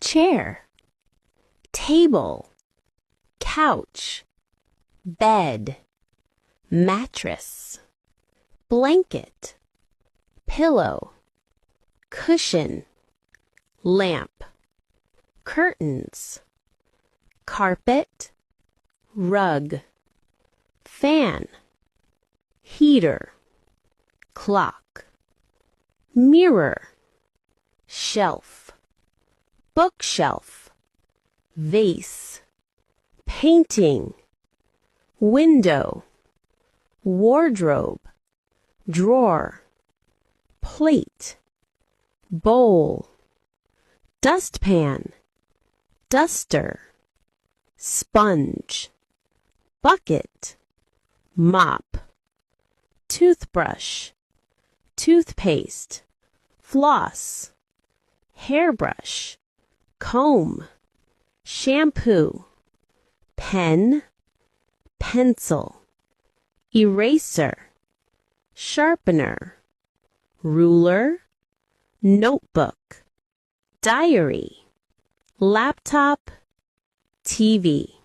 chair, table, couch, bed, mattress, blanket, pillow, cushion, lamp, curtains, carpet, rug, fan, heater, clock, mirror, shelf, bookshelf, vase, painting, window, wardrobe, drawer, plate, bowl, dustpan, duster, sponge, bucket, mop, toothbrush, toothpaste, floss, hairbrush, comb, shampoo, pen, pencil, eraser, sharpener, ruler, notebook, diary, laptop, TV.